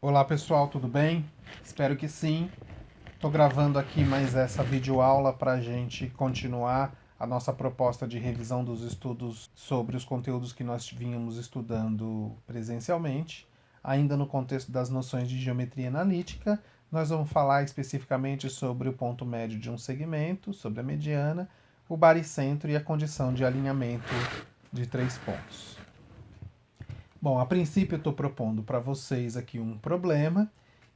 Olá pessoal, tudo bem? Espero que sim. Estou gravando aqui mais essa videoaula para a gente continuar a nossa proposta de revisão dos estudos sobre os conteúdos que nós vínhamos estudando presencialmente. Ainda no contexto das noções de geometria analítica, nós vamos falar especificamente sobre o ponto médio de um segmento, sobre a mediana, o baricentro e a condição de alinhamento de três pontos. Bom, a princípio eu estou propondo para vocês aqui um problema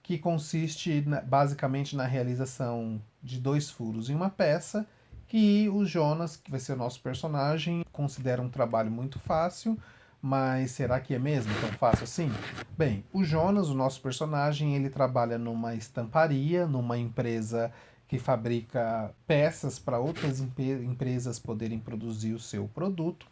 que consiste basicamente na realização de dois furos em uma peça que o Jonas, que vai ser o nosso personagem, considera um trabalho muito fácil, mas será que é mesmo tão fácil assim? Bem, o Jonas, o nosso personagem, ele trabalha numa estamparia, numa empresa que fabrica peças para outras empresas poderem produzir o seu produto.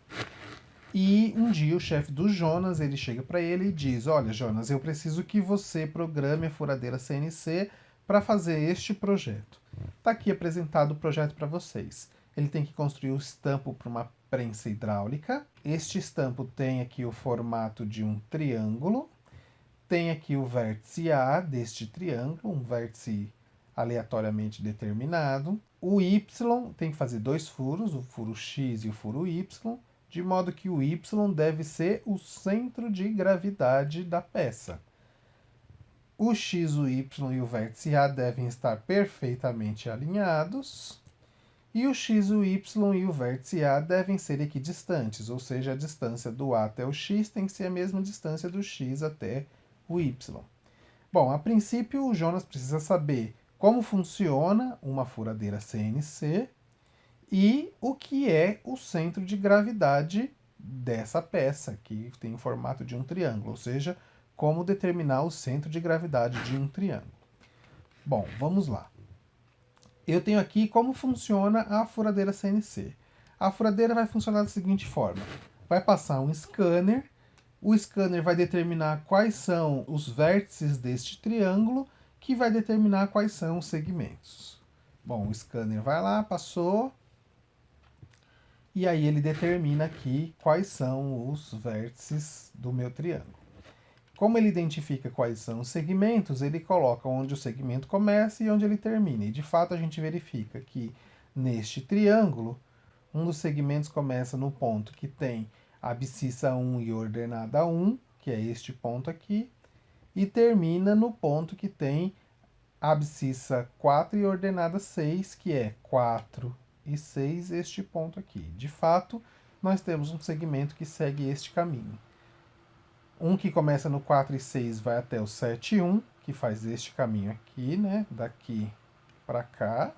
E um dia o chefe do Jonas, ele chega para ele e diz: "Olha, Jonas, eu preciso que você programe a furadeira CNC para fazer este projeto. Está aqui apresentado o projeto para vocês. Ele tem que construir o estampo para uma prensa hidráulica. Este estampo tem aqui o formato de um triângulo. Tem aqui o vértice A deste triângulo, um vértice aleatoriamente determinado. O Y tem que fazer dois furos, o furo X e o furo Y, de modo que o Y deve ser o centro de gravidade da peça. O X, o Y e o vértice A devem estar perfeitamente alinhados. E o X, o Y e o vértice A devem ser equidistantes, ou seja, a distância do A até o X tem que ser a mesma distância do X até o Y. Bom, a princípio o Jonas precisa saber como funciona uma furadeira CNC e o que é o centro de gravidade dessa peça, que tem o formato de um triângulo, ou seja, como determinar o centro de gravidade de um triângulo. Bom, vamos lá. Eu tenho aqui como funciona a furadeira CNC. A furadeira vai funcionar da seguinte forma: vai passar um scanner, o scanner vai determinar quais são os vértices deste triângulo, que vai determinar quais são os segmentos. Bom, o scanner vai lá, passou, e aí ele determina aqui quais são os vértices do meu triângulo. Como ele identifica quais são os segmentos, ele coloca onde o segmento começa e onde ele termina. E de fato a gente verifica que neste triângulo, um dos segmentos começa no ponto que tem abscissa 1 e ordenada 1, que é este ponto aqui, e termina no ponto que tem abscissa 4 e ordenada 6, que é 4 e 6, este ponto aqui. De fato, nós temos um segmento que segue este caminho. Um que começa no 4 e 6 vai até o 7 e 1, que faz este caminho aqui, né? Daqui para cá.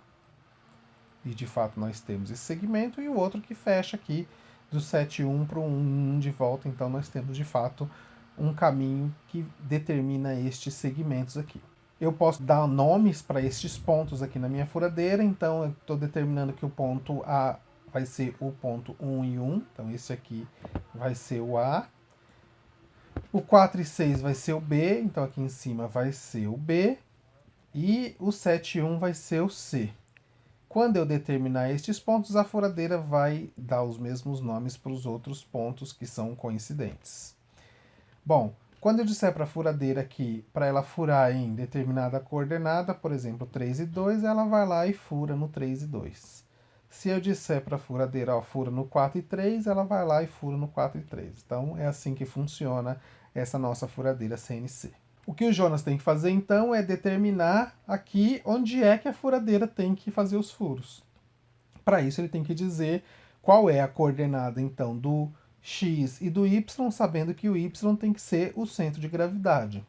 E de fato nós temos esse segmento. E o outro que fecha aqui do 7 e 1 para o 1 de volta. Então nós temos de fato um caminho que determina estes segmentos aqui. Eu posso dar nomes para estes pontos aqui na minha furadeira. Então eu estou determinando que o ponto A vai ser o ponto 1 e 1. Então esse aqui vai ser o A. O 4 e 6 vai ser o B, então aqui em cima vai ser o B. E o 7 e 1 vai ser o C. Quando eu determinar estes pontos, a furadeira vai dar os mesmos nomes para os outros pontos que são coincidentes. Bom, quando eu disser para a furadeira aqui, para ela furar em determinada coordenada, por exemplo, 3 e 2, ela vai lá e fura no 3 e 2. Se eu disser para a furadeira, ó, fura no 4 e 3, ela vai lá e fura no 4 e 3. Então, é assim que funciona essa nossa furadeira CNC. O que o Jonas tem que fazer, então, é determinar aqui onde é que a furadeira tem que fazer os furos. Para isso, ele tem que dizer qual é a coordenada, então, do X e do Y, sabendo que o Y tem que ser o centro de gravidade.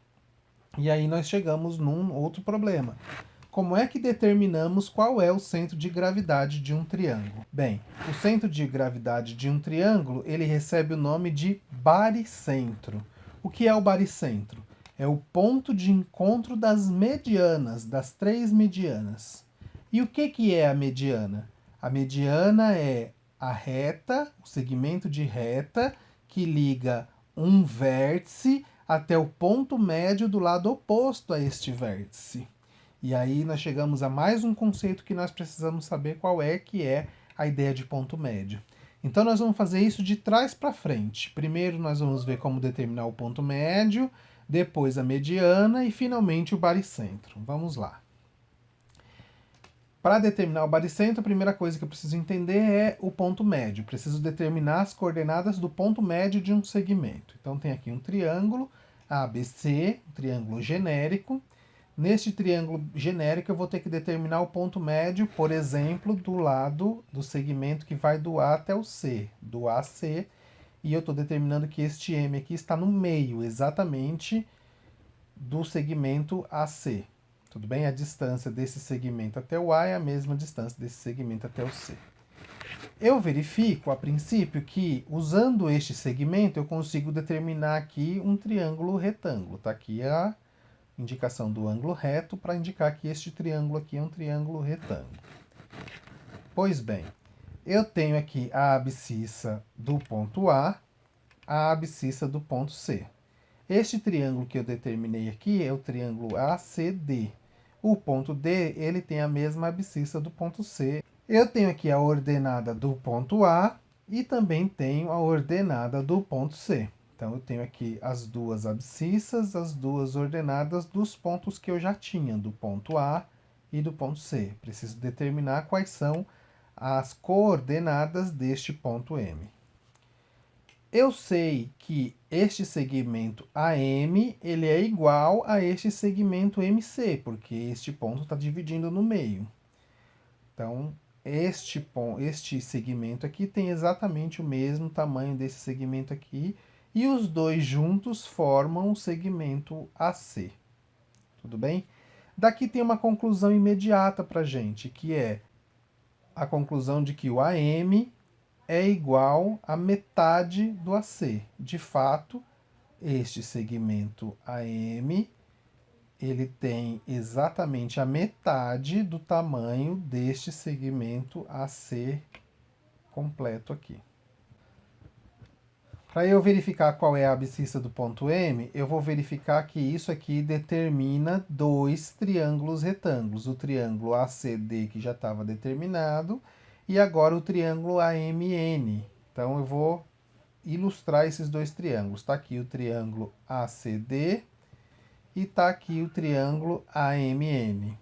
E aí nós chegamos num outro problema. Como é que determinamos qual é o centro de gravidade de um triângulo? Bem, o centro de gravidade de um triângulo, ele recebe o nome de baricentro. O que é o baricentro? É o ponto de encontro das medianas, das três medianas. E o que é a mediana? A mediana é a reta, o segmento de reta que liga um vértice até o ponto médio do lado oposto a este vértice. E aí nós chegamos a mais um conceito que nós precisamos saber qual é, que é a ideia de ponto médio. Então nós vamos fazer isso de trás para frente. Primeiro nós vamos ver como determinar o ponto médio, depois a mediana e finalmente o baricentro. Vamos lá. Para determinar o baricentro, a primeira coisa que eu preciso entender é o ponto médio. Preciso determinar as coordenadas do ponto médio de um segmento. Então tem aqui um triângulo ABC, um triângulo genérico. Neste triângulo genérico eu vou ter que determinar o ponto médio, por exemplo, do lado do segmento que vai do A até o C, do AC, e eu estou determinando que este M aqui está no meio, exatamente do segmento AC. Tudo bem? A distância desse segmento até o A é a mesma distância desse segmento até o C. Eu verifico, a princípio, que usando este segmento eu consigo determinar aqui um triângulo retângulo. Está aqui a indicação do ângulo reto para indicar que este triângulo aqui é um triângulo retângulo. Pois bem, eu tenho aqui a abscissa do ponto A, a abscissa do ponto C. Este triângulo que eu determinei aqui é o triângulo ACD. O ponto D, ele tem a mesma abscissa do ponto C. Eu tenho aqui a ordenada do ponto A e também tenho a ordenada do ponto C. Então, eu tenho aqui as duas abscissas, as duas ordenadas dos pontos que eu já tinha, do ponto A e do ponto C. Preciso determinar quais são as coordenadas deste ponto M. Eu sei que este segmento AM ele é igual a este segmento MC, porque este ponto está dividindo no meio. Então, este segmento aqui tem exatamente o mesmo tamanho desse segmento aqui, e os dois juntos formam o segmento AC. Tudo bem? Daqui tem uma conclusão imediata para a gente, que é a conclusão de que o AM é igual a metade do AC. De fato, este segmento AM, ele tem exatamente a metade do tamanho deste segmento AC completo aqui. Para eu verificar qual é a abscissa do ponto M, eu vou verificar que isso aqui determina dois triângulos retângulos. O triângulo ACD, que já estava determinado, e agora o triângulo AMN. Então, eu vou ilustrar esses dois triângulos. Está aqui o triângulo ACD e está aqui o triângulo AMN.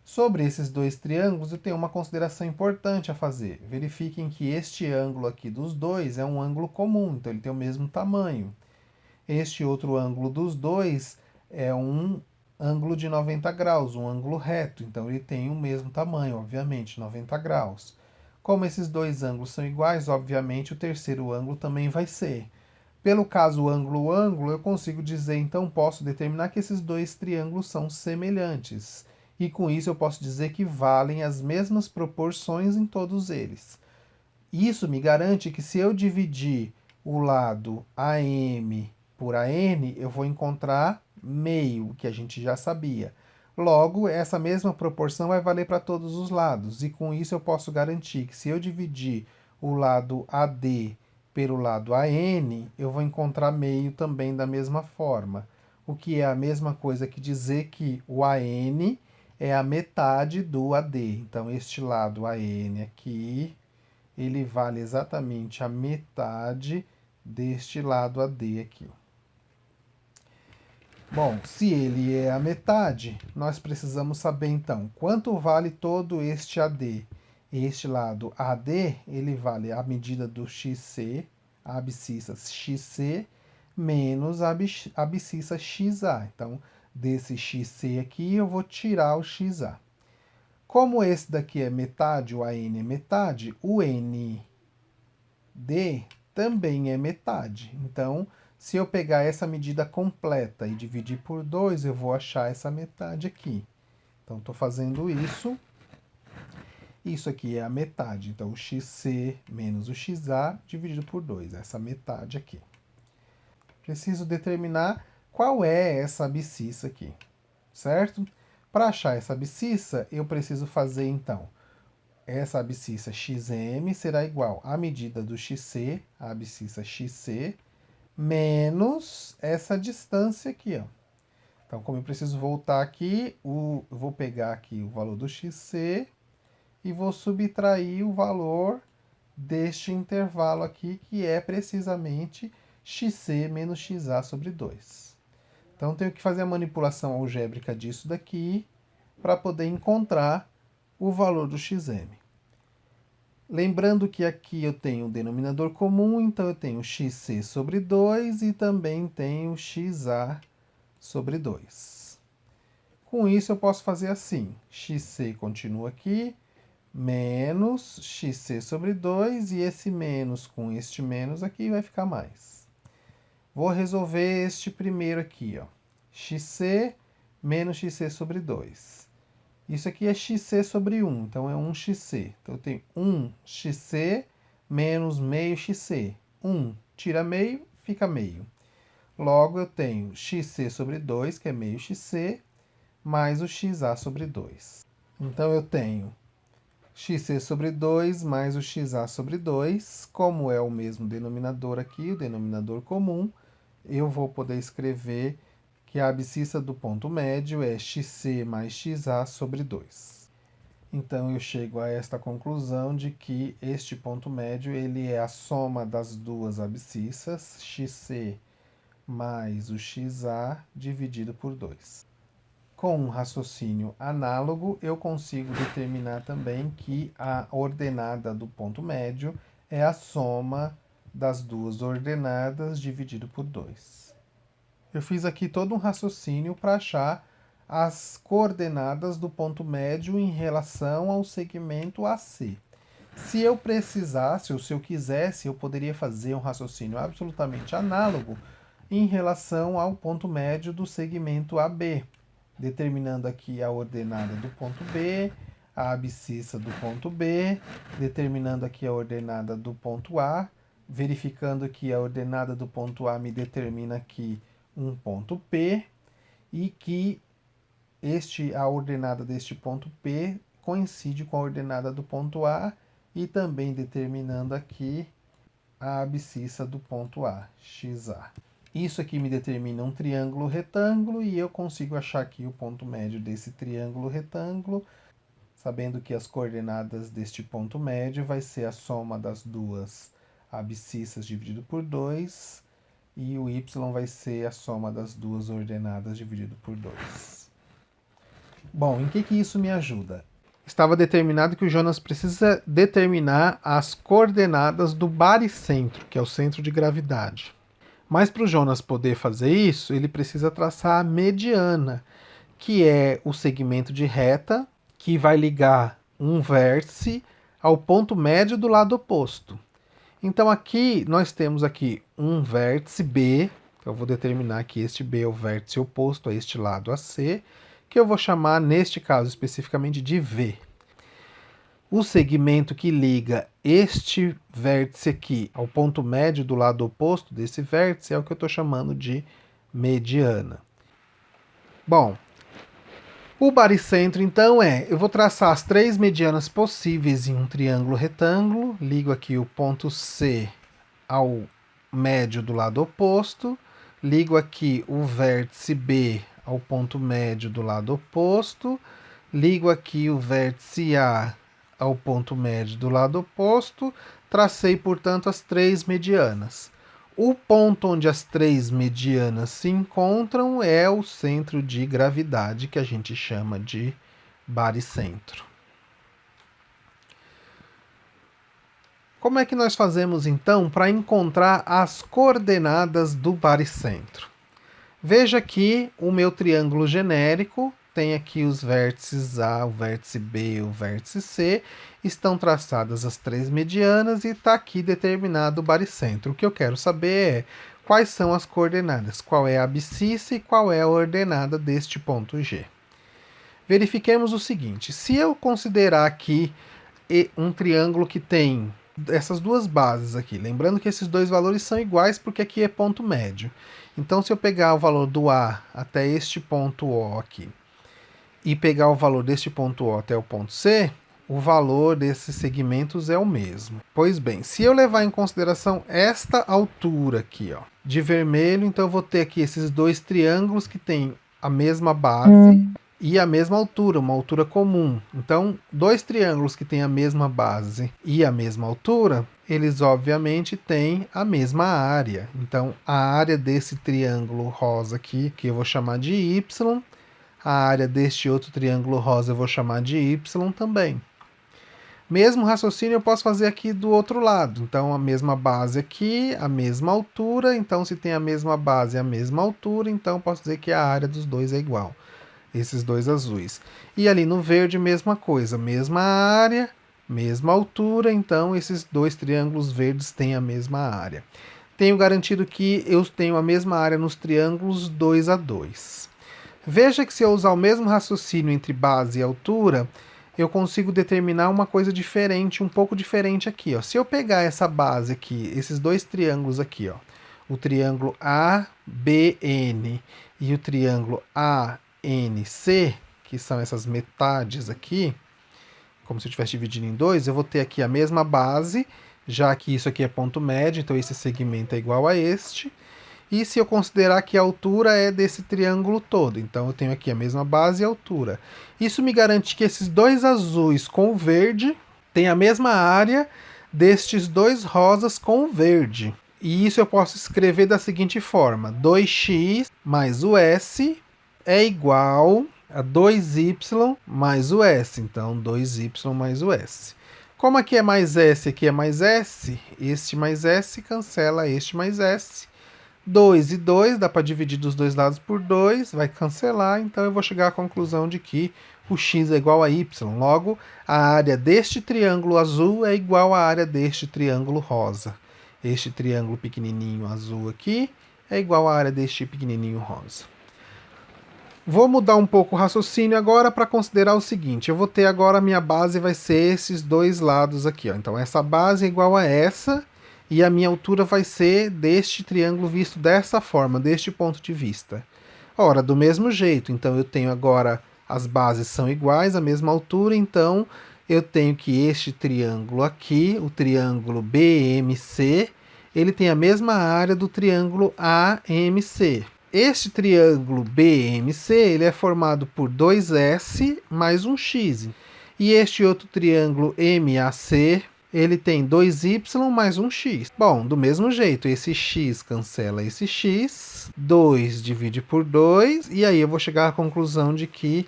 Sobre esses dois triângulos, eu tenho uma consideração importante a fazer. Verifiquem que este ângulo aqui dos dois é um ângulo comum, então ele tem o mesmo tamanho. Este outro ângulo dos dois é um ângulo de 90 graus, um ângulo reto, então ele tem o mesmo tamanho, obviamente, 90 graus. Como esses dois ângulos são iguais, obviamente o terceiro ângulo também vai ser. Pelo caso ângulo-ângulo, eu consigo dizer, então posso determinar que esses dois triângulos são semelhantes. E com isso eu posso dizer que valem as mesmas proporções em todos eles. Isso me garante que se eu dividir o lado AM por AN, eu vou encontrar meio, que a gente já sabia. Logo, essa mesma proporção vai valer para todos os lados. E com isso eu posso garantir que se eu dividir o lado AD pelo lado AN, eu vou encontrar meio também da mesma forma. O que é a mesma coisa que dizer que o AN é a metade do AD. Então, este lado AN aqui, ele vale exatamente a metade deste lado AD aqui. Bom, se ele é a metade, nós precisamos saber, então, quanto vale todo este AD. Este lado AD, ele vale a medida do XC, a abscissa XC, menos a abscissa XA. Então, desse XC aqui, eu vou tirar o XA. Como esse daqui é metade, o AN é metade, o ND também é metade. Então, se eu pegar essa medida completa e dividir por 2, eu vou achar essa metade aqui. Então, estou fazendo isso. Isso aqui é a metade. Então, o XC menos o XA dividido por 2. Essa metade aqui. Preciso determinar qual é essa abscissa aqui, certo? Para achar essa abscissa, eu preciso fazer, então, essa abscissa XM será igual à medida do XC, a abscissa XC, menos essa distância aqui, ó. Então, como eu preciso voltar aqui, eu vou pegar aqui o valor do XC e vou subtrair o valor deste intervalo aqui, que é precisamente XC menos XA sobre 2. Então, tenho que fazer a manipulação algébrica disso daqui para poder encontrar o valor do xm. Lembrando que aqui eu tenho o denominador comum, então eu tenho xc sobre 2 e também tenho xa sobre 2. Com isso eu posso fazer assim, xc continua aqui, menos xc sobre 2, e esse menos com este menos aqui vai ficar mais. Vou resolver este primeiro aqui, ó. xc menos xc sobre 2. Isso aqui é xc sobre 1, então é 1xc. Então eu tenho 1xc menos meio xc. 1 tira meio, fica meio. Logo eu tenho xc sobre 2, que é meio xc, mais o xa sobre 2. Então eu tenho xc sobre 2 mais o xa sobre 2. Como é o mesmo denominador aqui, o denominador comum, eu vou poder escrever que a abscissa do ponto médio é xc mais xa sobre 2. Então eu chego a esta conclusão de que este ponto médio ele é a soma das duas abscissas, xc mais o xa dividido por 2. Com um raciocínio análogo, eu consigo determinar também que a ordenada do ponto médio é a soma das duas ordenadas dividido por 2. Eu fiz aqui todo um raciocínio para achar as coordenadas do ponto médio em relação ao segmento AC. Se eu precisasse, ou se eu quisesse, eu poderia fazer um raciocínio absolutamente análogo em relação ao ponto médio do segmento AB, determinando aqui a ordenada do ponto B, a abscissa do ponto B, determinando aqui a ordenada do ponto A, verificando que a ordenada do ponto A me determina aqui um ponto P, e que a ordenada deste ponto P coincide com a ordenada do ponto A, e também determinando aqui a abscissa do ponto A, xa. Isso aqui me determina um triângulo retângulo, e eu consigo achar aqui o ponto médio desse triângulo retângulo, sabendo que as coordenadas deste ponto médio vai ser a soma das duas abscissas dividido por 2, e o y vai ser a soma das duas ordenadas dividido por 2. Bom, em que isso me ajuda? Estava determinado que o Jonas precisa determinar as coordenadas do baricentro, que é o centro de gravidade. Mas para o Jonas poder fazer isso, ele precisa traçar a mediana, que é o segmento de reta que vai ligar um vértice ao ponto médio do lado oposto. Então aqui nós temos aqui um vértice B, eu vou determinar que este B é o vértice oposto a este lado AC, que eu vou chamar, neste caso especificamente, de V. O segmento que liga este vértice aqui ao ponto médio do lado oposto desse vértice é o que eu estou chamando de mediana. Bom, o baricentro então eu vou traçar as três medianas possíveis em um triângulo retângulo, ligo aqui o ponto C ao médio do lado oposto, ligo aqui o vértice B ao ponto médio do lado oposto, ligo aqui o vértice A ao ponto médio do lado oposto, tracei, portanto, as três medianas. O ponto onde as três medianas se encontram é o centro de gravidade, que a gente chama de baricentro. Como é que nós fazemos, então, para encontrar as coordenadas do baricentro? Veja aqui o meu triângulo genérico, tem aqui os vértices A, o vértice B, o vértice C, estão traçadas as três medianas e está aqui determinado o baricentro. O que eu quero saber é quais são as coordenadas, qual é a abscissa e qual é a ordenada deste ponto G. Verifiquemos o seguinte, se eu considerar aqui um triângulo que tem essas duas bases aqui, lembrando que esses dois valores são iguais porque aqui é ponto médio. Então, se eu pegar o valor do A até este ponto O aqui, e pegar o valor deste ponto O até o ponto C, o valor desses segmentos é o mesmo. Pois bem, se eu levar em consideração esta altura aqui, ó, de vermelho, então eu vou ter aqui esses dois triângulos que têm a mesma base e a mesma altura, uma altura comum. Então, dois triângulos que têm a mesma base e a mesma altura, eles obviamente têm a mesma área. Então, a área desse triângulo rosa aqui, que eu vou chamar de Y, a área deste outro triângulo rosa eu vou chamar de Y também. Mesmo raciocínio eu posso fazer aqui do outro lado. Então, a mesma base aqui, a mesma altura. Então, se tem a mesma base e a mesma altura, então eu posso dizer que a área dos dois é igual. Esses dois azuis. E ali no verde, mesma coisa. Mesma área, mesma altura. Então, esses dois triângulos verdes têm a mesma área. Tenho garantido que eu tenho a mesma área nos triângulos 2 a 2. Veja que se eu usar o mesmo raciocínio entre base e altura, eu consigo determinar uma coisa diferente, um pouco diferente aqui. Ó. Se eu pegar essa base aqui, esses dois triângulos aqui, ó, o triângulo ABN e o triângulo ANC, que são essas metades aqui, como se eu estivesse dividindo em dois, eu vou ter aqui a mesma base, já que isso aqui é ponto médio, então esse segmento é igual a este. E se eu considerar que a altura é desse triângulo todo, então eu tenho aqui a mesma base e altura. Isso me garante que esses dois azuis com o verde têm a mesma área destes dois rosas com o verde. E isso eu posso escrever da seguinte forma: 2x mais o S é igual a 2y mais o S. Então, 2y mais o S. Como aqui é mais S, aqui é mais S, este mais S cancela este mais S. 2 e 2, dá para dividir dos dois lados por 2, vai cancelar, então eu vou chegar à conclusão de que o x é igual a y. Logo, a área deste triângulo azul é igual à área deste triângulo rosa. Este triângulo pequenininho azul aqui é igual à área deste pequenininho rosa. Vou mudar um pouco o raciocínio agora para considerar o seguinte. Eu vou ter agora a minha base vai ser esses dois lados aqui. Ó. Então, essa base é igual a essa. E a minha altura vai ser deste triângulo visto dessa forma, deste ponto de vista. Ora, do mesmo jeito, então eu tenho agora, as bases são iguais, a mesma altura, então eu tenho que este triângulo aqui, o triângulo BMC, ele tem a mesma área do triângulo AMC. Este triângulo BMC, ele é formado por 2S mais um X. E este outro triângulo MAC, ele tem 2y mais um x. Bom, do mesmo jeito, esse x cancela esse x, 2 divide por 2, e aí eu vou chegar à conclusão de que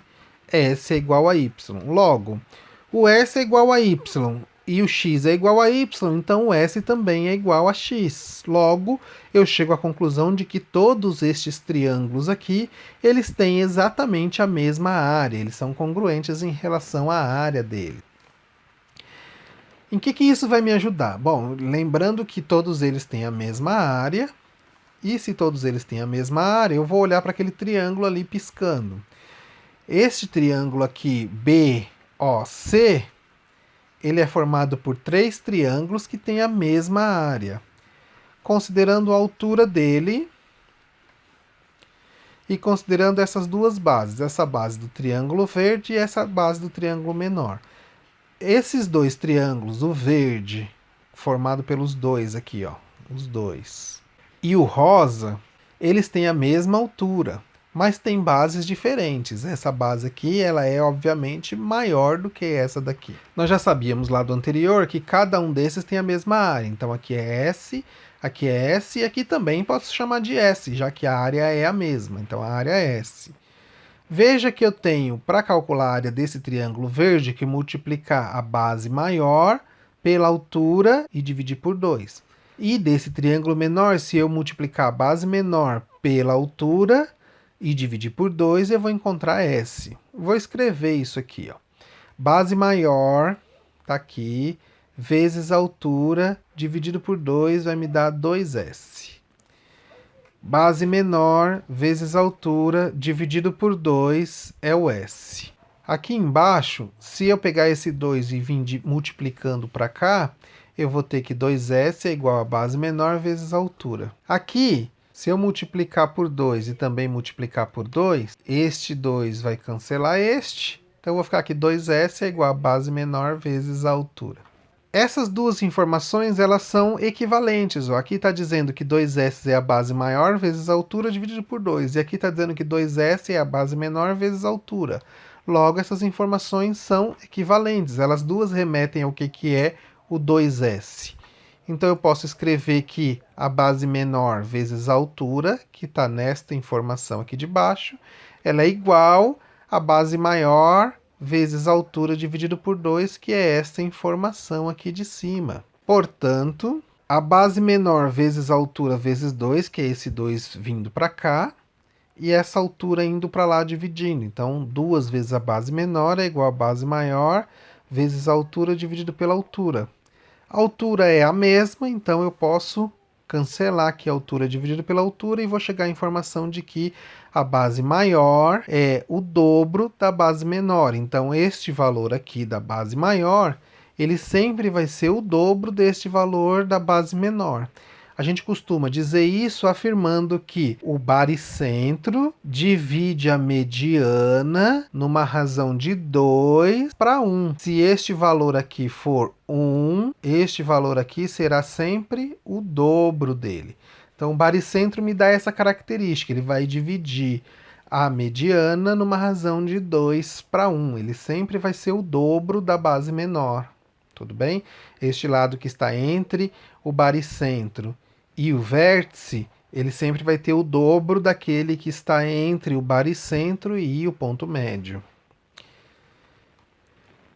S é igual a y. Logo, o S é igual a y e o x é igual a y, então o S também é igual a x. Logo, eu chego à conclusão de que todos estes triângulos aqui, eles têm exatamente a mesma área, eles são congruentes em relação à área dele. Em que isso vai me ajudar? Bom, lembrando que todos eles têm a mesma área, e se todos eles têm a mesma área, eu vou olhar para aquele triângulo ali piscando. Este triângulo aqui, BOC, ele é formado por três triângulos que têm a mesma área. Considerando a altura dele e considerando essas duas bases, essa base do triângulo verde e essa base do triângulo menor. Esses dois triângulos, o verde, formado pelos dois aqui, ó, os dois, e o rosa, eles têm a mesma altura, mas têm bases diferentes. Essa base aqui, ela é obviamente maior do que essa daqui. Nós já sabíamos lá do anterior que cada um desses tem a mesma área. Então aqui é S e aqui também posso chamar de S, já que a área é a mesma. Então a área é S. Veja que eu tenho, para calcular a área desse triângulo verde, que multiplicar a base maior pela altura e dividir por 2. E desse triângulo menor, se eu multiplicar a base menor pela altura e dividir por 2, eu vou encontrar S. Vou escrever isso aqui. Ó. Base maior, está aqui, vezes a altura, dividido por 2, vai me dar 2S. Base menor vezes altura dividido por 2 é o S. Aqui embaixo, se eu pegar esse 2 e vir multiplicando para cá, eu vou ter que 2S é igual a base menor vezes a altura. Aqui, se eu multiplicar por 2 e também multiplicar por 2, este 2 vai cancelar este. Então eu vou ficar aqui 2S é igual a base menor vezes a altura. Essas duas informações, elas são equivalentes. Ó. Aqui está dizendo que 2S é a base maior vezes a altura dividido por 2. E aqui está dizendo que 2S é a base menor vezes a altura. Logo, essas informações são equivalentes. Elas duas remetem ao que é o 2S. Então, eu posso escrever que a base menor vezes a altura, que está nesta informação aqui de baixo, ela é igual à base maior vezes a altura dividido por 2, que é esta informação aqui de cima. Portanto, a base menor vezes a altura vezes 2, que é esse 2 vindo para cá, e essa altura indo para lá dividindo. Então, 2 vezes a base menor é igual a base maior vezes a altura dividido pela altura. A altura é a mesma, então eu posso cancelar aqui a altura dividida pela altura e vou chegar à informação de que a base maior é o dobro da base menor. Então, este valor aqui da base maior, ele sempre vai ser o dobro deste valor da base menor. A gente costuma dizer isso afirmando que o baricentro divide a mediana numa razão de 2 para 1. Se este valor aqui for 1, este valor aqui será sempre o dobro dele. Então, o baricentro me dá essa característica, ele vai dividir a mediana numa razão de 2 para 1. Ele sempre vai ser o dobro da base menor. Tudo bem? Este lado que está entre o baricentro e o vértice, ele sempre vai ter o dobro daquele que está entre o baricentro e o ponto médio.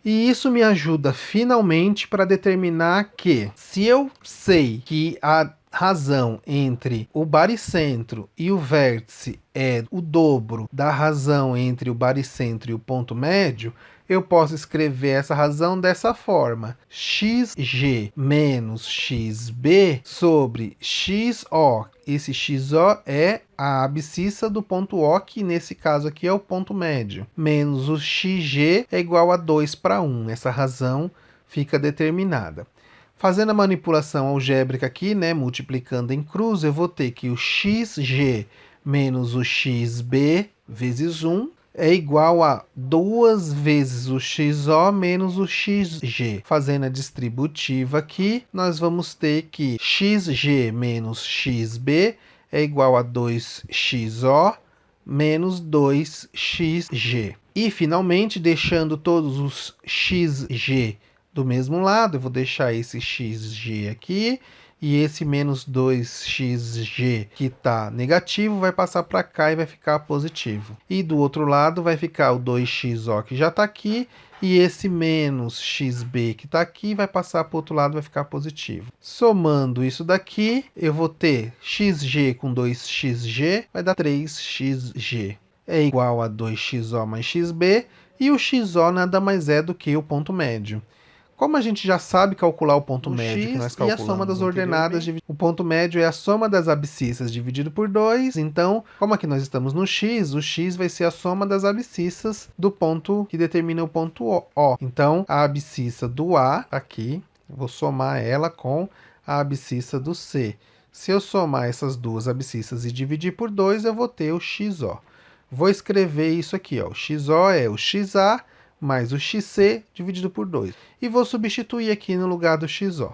E isso me ajuda finalmente para determinar que, se eu sei que a razão entre o baricentro e o vértice é o dobro da razão entre o baricentro e o ponto médio, eu posso escrever essa razão dessa forma: xg menos xb sobre xo. Esse xo é a abscissa do ponto O, que nesse caso aqui é o ponto médio, menos o xg é igual a 2 para 1. Essa razão fica determinada. Fazendo a manipulação algébrica aqui, né, multiplicando em cruz, eu vou ter que o xg menos o xb vezes 1 é igual a 2 vezes o xo menos o xg. Fazendo a distributiva aqui, nós vamos ter que xg menos xb é igual a 2xo menos 2xg. E, finalmente, deixando todos os xg do mesmo lado, eu vou deixar esse xg aqui, e esse menos 2xg que está negativo vai passar para cá e vai ficar positivo. E do outro lado vai ficar o 2xo que já está aqui, e esse menos xb que está aqui vai passar para o outro lado e vai ficar positivo. Somando isso daqui, eu vou ter xg com 2xg, vai dar 3xg. É igual a 2xo mais xb, e o xo nada mais é do que o ponto médio. Como a gente já sabe calcular o ponto médio, que nós calculamos, e a soma das ordenadas, o ponto médio é a soma das abscissas dividido por 2. Então, como aqui nós estamos no x, o x vai ser a soma das abscissas do ponto que determina o ponto O. Então, a abscissa do A, aqui, eu vou somar ela com a abscissa do C. Se eu somar essas duas abscissas e dividir por 2, eu vou ter o xo. Vou escrever isso aqui, ó. O xo é o xa mais o xc dividido por 2. E vou substituir aqui no lugar do xo.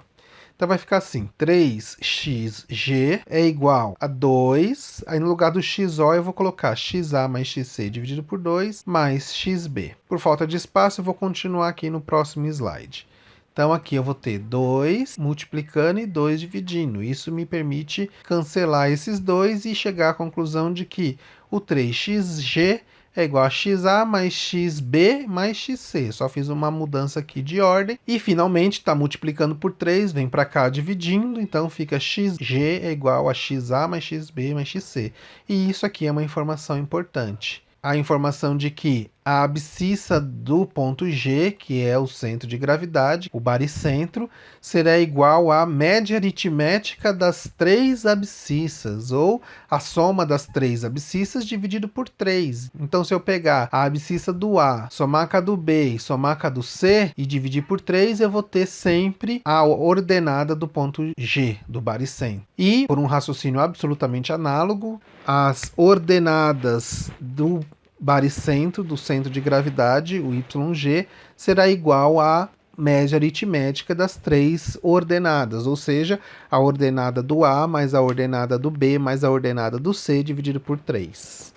Então vai ficar assim: 3xg é igual a 2. Aí no lugar do xo eu vou colocar xa mais xc dividido por 2 mais xb. Por falta de espaço eu vou continuar aqui no próximo slide. Então aqui eu vou ter 2 multiplicando e 2 dividindo. Isso me permite cancelar esses dois e chegar à conclusão de que o 3xg é igual a xa mais xb mais xc. Só fiz uma mudança aqui de ordem. E finalmente está multiplicando por 3, vem para cá dividindo. Então fica xg é igual a xa mais xb mais xc. E isso aqui é uma informação importante. A informação de que a abscissa do ponto G, que é o centro de gravidade, o baricentro, será igual à média aritmética das 3 abscissas, ou a soma das 3 abscissas dividido por 3. Então, se eu pegar a abscissa do A, somar com a do B e somar com a do C e dividir por 3, eu vou ter sempre a ordenada do ponto G, do baricentro. E, por um raciocínio absolutamente análogo, as ordenadas do baricentro, do centro de gravidade, o YG, será igual a média aritmética das três ordenadas, ou seja, a ordenada do A mais a ordenada do B mais a ordenada do C dividido por 3.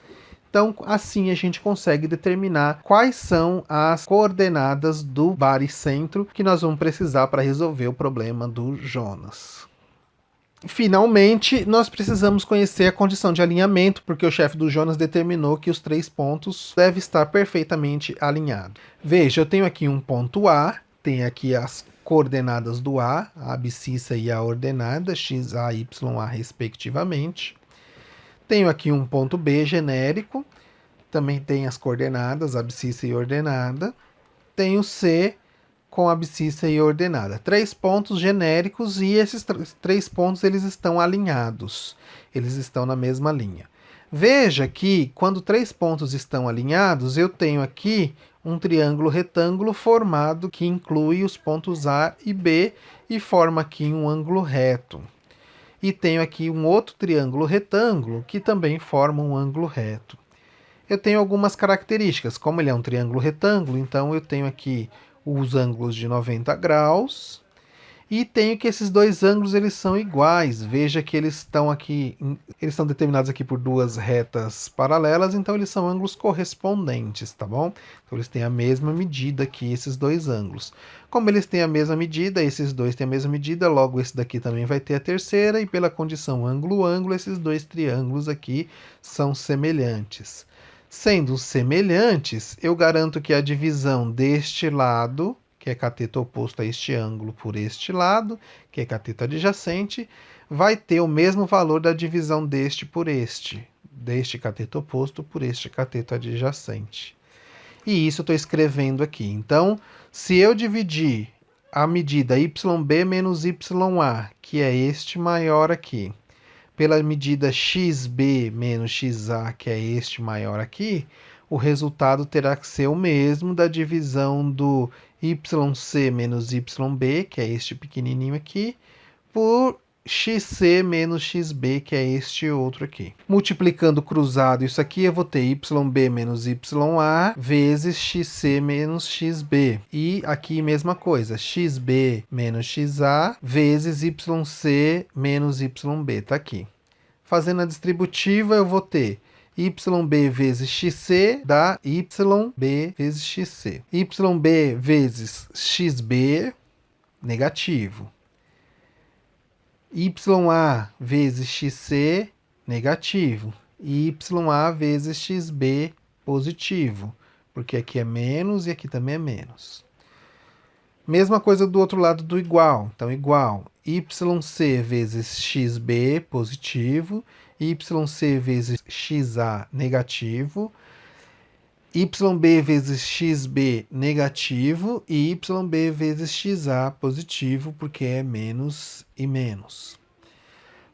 Então, assim a gente consegue determinar quais são as coordenadas do baricentro que nós vamos precisar para resolver o problema do Jonas. Finalmente, nós precisamos conhecer a condição de alinhamento, porque o chefe do Jonas determinou que os 3 pontos devem estar perfeitamente alinhados. Veja, eu tenho aqui um ponto A, tem aqui as coordenadas do A, a abscissa e a ordenada, x, a, y, a respectivamente. Tenho aqui um ponto B genérico, também tem as coordenadas, abscissa e ordenada. Tenho C com abscissa e ordenada. 3 pontos genéricos e esses 3 pontos eles estão alinhados. Eles estão na mesma linha. Veja que quando 3 pontos estão alinhados, eu tenho aqui um triângulo retângulo formado que inclui os pontos A e B e forma aqui um ângulo reto. E tenho aqui um outro triângulo retângulo que também forma um ângulo reto. Eu tenho algumas características, como ele é um triângulo retângulo, então eu tenho aqui os ângulos de 90 graus e tenho que esses dois ângulos eles são iguais. Veja que eles estão determinados aqui por duas retas paralelas, então eles são ângulos correspondentes, tá bom? Então eles têm a mesma medida aqui, esses dois ângulos. Como eles têm a mesma medida, esses dois têm a mesma medida, logo esse daqui também vai ter a terceira, e pela condição ângulo-ângulo, esses dois triângulos aqui são semelhantes. Sendo semelhantes, eu garanto que a divisão deste lado, que é cateto oposto a este ângulo por este lado, que é cateto adjacente, vai ter o mesmo valor da divisão deste por este, deste cateto oposto por este cateto adjacente. E isso eu estou escrevendo aqui. Então, se eu dividir a medida YB menos YA, que é este maior aqui, pela medida XB menos XA, que é este maior aqui, o resultado terá que ser o mesmo da divisão do YC menos YB, que é este pequenininho aqui, por XC menos XB, que é este outro aqui. Multiplicando cruzado isso aqui, eu vou ter YB menos YA vezes XC menos XB. E aqui mesma coisa, XB menos XA vezes YC menos YB, tá aqui. Fazendo a distributiva, eu vou ter YB vezes XC dá YB vezes XC. YB vezes XB, negativo. YA vezes XC, negativo. E YA vezes XB, positivo. Porque aqui é menos e aqui também é menos. Mesma coisa do outro lado do igual. Então, igual. YC vezes XB, positivo. YC vezes XA, negativo. YB vezes XB, negativo. E YB vezes XA, positivo, porque é menos e menos.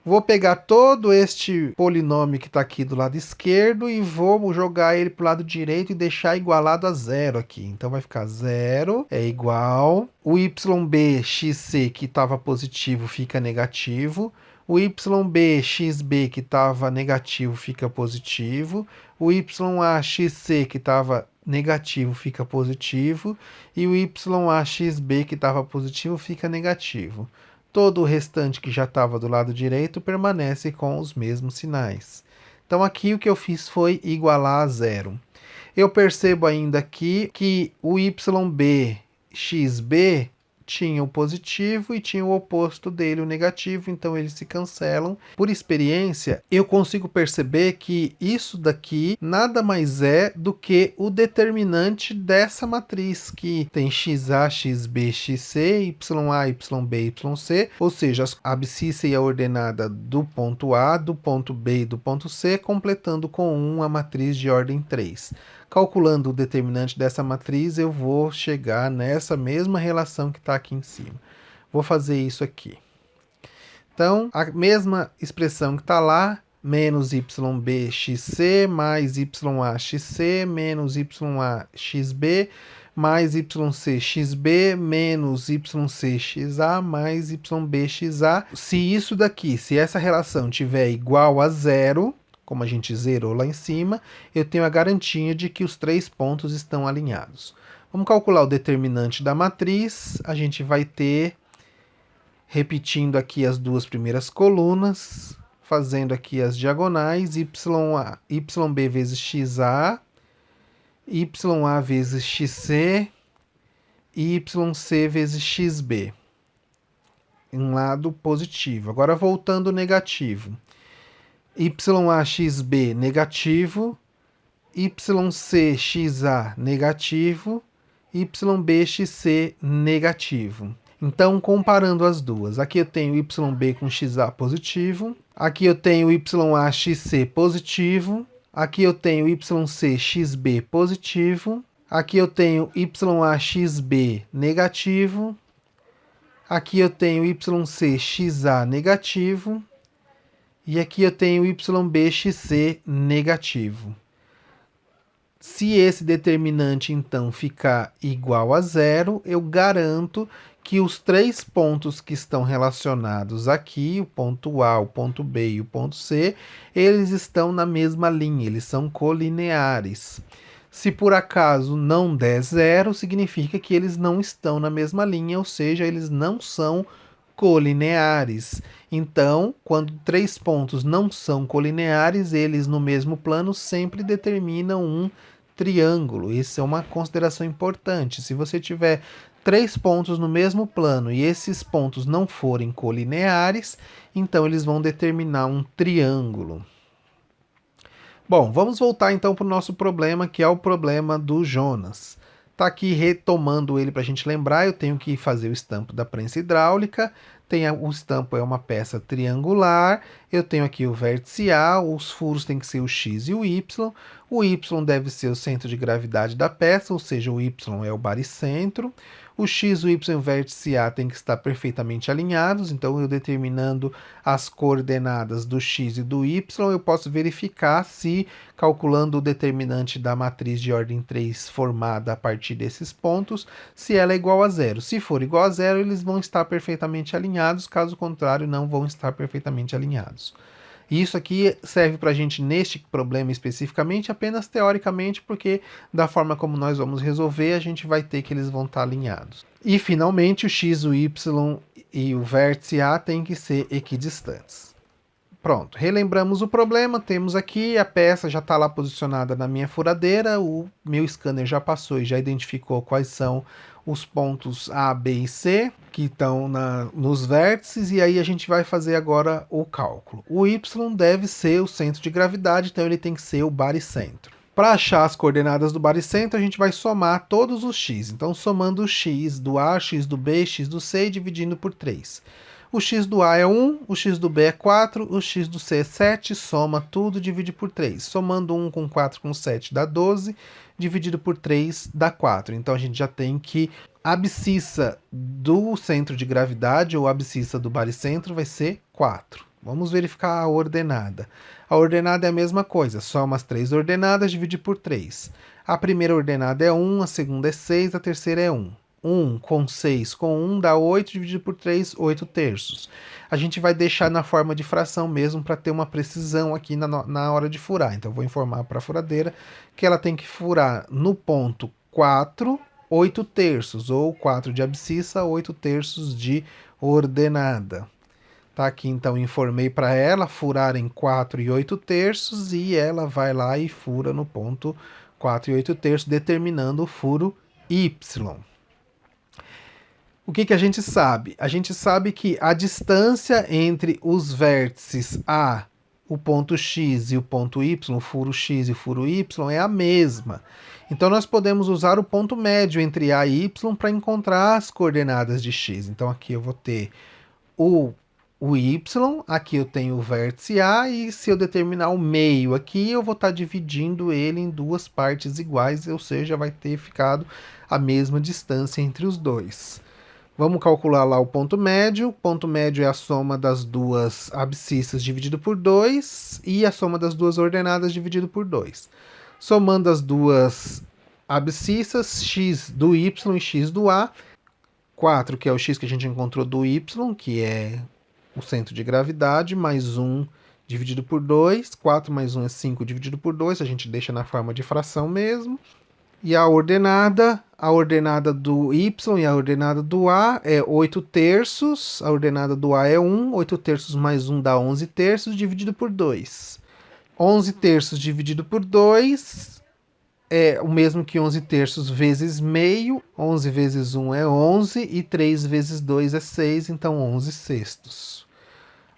Vou pegar todo este polinômio que está aqui do lado esquerdo e vou jogar ele para o lado direito e deixar igualado a zero aqui. Então vai ficar zero é igual. O YB XC que estava positivo fica negativo. O YB XB que estava negativo fica positivo. O YA XC que estava negativo fica positivo. E o YA XB que estava positivo fica negativo. Todo o restante que já estava do lado direito permanece com os mesmos sinais. Então aqui o que eu fiz foi igualar a zero. Eu percebo ainda aqui que o YB XB tinha o positivo e tinha o oposto dele, o negativo, então eles se cancelam. Por experiência, eu consigo perceber que isso daqui nada mais é do que o determinante dessa matriz, que tem XA, XB, XC, YA, YB, YC, ou seja, a abscissa e a ordenada do ponto A, do ponto B e do ponto C, completando com 1 a matriz de ordem 3. Calculando o determinante dessa matriz, eu vou chegar nessa mesma relação que está aqui em cima. Vou fazer isso aqui. Então, a mesma expressão que está lá, menos YB XC mais YA XC menos YA XB mais YC XB menos YC XA mais YB XA. Se essa relação tiver igual a zero, como a gente zerou lá em cima, eu tenho a garantia de que os 3 pontos estão alinhados. Vamos calcular o determinante da matriz. A gente vai ter, repetindo aqui as duas primeiras colunas, fazendo aqui as diagonais, YB vezes XA, YA vezes XC e YC vezes XB. Um lado positivo. Agora voltando negativo. YAXB negativo, YCXA negativo, YBXC negativo. Então, comparando as duas, aqui eu tenho YB com XA positivo, aqui eu tenho YAXC positivo, aqui eu tenho YCXB positivo, aqui eu tenho YAXB negativo, aqui eu tenho YCXA negativo, e aqui eu tenho YBXC negativo. Se esse determinante, então, ficar igual a zero, eu garanto que os três pontos que estão relacionados aqui, o ponto A, o ponto B e o ponto C, eles estão na mesma linha, eles são colineares. Se por acaso não der zero, significa que eles não estão na mesma linha, ou seja, eles não são colineares. Então, quando três pontos não são colineares, eles no mesmo plano sempre determinam um triângulo. Isso é uma consideração importante. Se você tiver três pontos no mesmo plano e esses pontos não forem colineares, então eles vão determinar um triângulo. Bom, vamos voltar então para o nosso problema, que é o problema do Jonas. Tá aqui retomando ele para a gente lembrar, eu tenho que fazer o estampo da prensa hidráulica, o estampo é uma peça triangular, eu tenho aqui o vértice A, os furos têm que ser o X e o Y deve ser o centro de gravidade da peça, ou seja, o Y é o baricentro, o X, o Y e o vértice A têm que estar perfeitamente alinhados, então eu determinando as coordenadas do X e do Y, eu posso verificar se, calculando o determinante da matriz de ordem 3 formada a partir desses pontos, se ela é igual a zero. Se for igual a zero, eles vão estar perfeitamente alinhados, caso contrário, não vão estar perfeitamente alinhados. E isso aqui serve para a gente, neste problema especificamente, apenas teoricamente, porque da forma como nós vamos resolver, a gente vai ter que eles vão estar alinhados. E, finalmente, o X, o Y e o vértice A têm que ser equidistantes. Pronto, relembramos o problema, temos aqui, a peça já está lá posicionada na minha furadeira, o meu scanner já passou e já identificou quais são os pontos A, B e C, que estão nos vértices, e aí a gente vai fazer agora o cálculo. O Y deve ser o centro de gravidade, então ele tem que ser o baricentro. Para achar as coordenadas do baricentro, a gente vai somar todos os x. Então, somando o x do A, x do B, x do C e dividindo por 3. O x do A é 1, o x do B é 4, o x do C é 7, soma tudo, divide por 3. Somando 1 com 4 com 7 dá 12, dividido por 3 dá 4. Então a gente já tem que a abscissa do centro de gravidade, ou a abscissa do baricentro, vai ser 4. Vamos verificar a ordenada. A ordenada é a mesma coisa, soma as três ordenadas, divide por 3. A primeira ordenada é 1, a segunda é 6, a terceira é 1. 1 com 6 com 1 dá 8, dividido por 3, 8 terços. A gente vai deixar na forma de fração mesmo para ter uma precisão aqui na hora de furar. Então, eu vou informar para a furadeira que ela tem que furar no ponto 4, 8 terços, ou 4 de abscissa, 8 terços de ordenada. Tá aqui, então, informei para ela furar em 4 e 8 terços, e ela vai lá e fura no ponto 4 e 8 terços, determinando o furo Y. O que a gente sabe? A gente sabe que a distância entre os vértices A, o ponto X e o ponto Y, o furo X e o furo Y, é a mesma. Então, nós podemos usar o ponto médio entre A e Y para encontrar as coordenadas de X. Então, aqui eu vou ter o Y, aqui eu tenho o vértice A, e se eu determinar o meio aqui, eu vou estar dividindo ele em duas partes iguais, ou seja, vai ter ficado a mesma distância entre os dois. Vamos calcular lá o ponto médio. O ponto médio é a soma das duas abscissas dividido por 2 e a soma das duas ordenadas dividido por 2. Somando as duas abscissas, x do y e x do a, 4, que é o x que a gente encontrou do y, que é o centro de gravidade, mais 1 dividido por 2. 4 mais 1 é 5 dividido por 2, a gente deixa na forma de fração mesmo. E a ordenada do y e a ordenada do a é 8 terços, a ordenada do a é 1, 8 terços mais 1 dá 11 terços, dividido por 2. 11 terços dividido por 2 é o mesmo que 11 terços vezes meio. 11 vezes 1 é 11 e 3 vezes 2 é 6, então 11 sextos.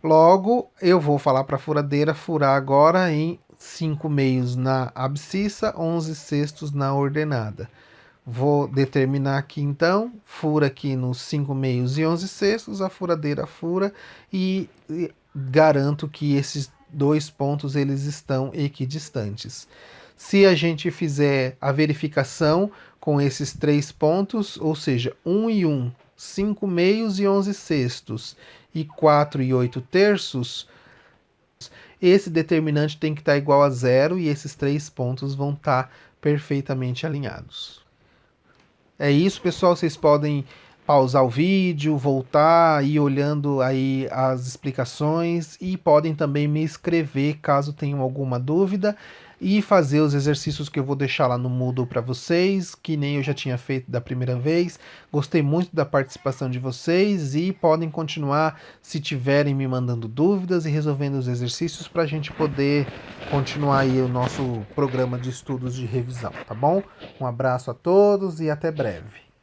Logo, eu vou falar para a furadeira furar agora em 5 meios na abscissa, 11 sextos na ordenada. Vou determinar aqui então, fura aqui nos 5 meios e 11 sextos, a furadeira fura e garanto que esses dois pontos eles estão equidistantes. Se a gente fizer a verificação com esses 3 pontos, ou seja, 1 e 1, 5 meios e 11 sextos, e 4 e 8 terços, esse determinante tem que estar igual a zero e esses 3 pontos vão estar perfeitamente alinhados. É isso, pessoal. Vocês podem pausar o vídeo, voltar, ir olhando aí as explicações e podem também me escrever caso tenham alguma dúvida e fazer os exercícios que eu vou deixar lá no Moodle para vocês, que nem eu já tinha feito da primeira vez. Gostei muito da participação de vocês e podem continuar se tiverem me mandando dúvidas e resolvendo os exercícios para a gente poder continuar aí o nosso programa de estudos de revisão, tá bom? Um abraço a todos e até breve.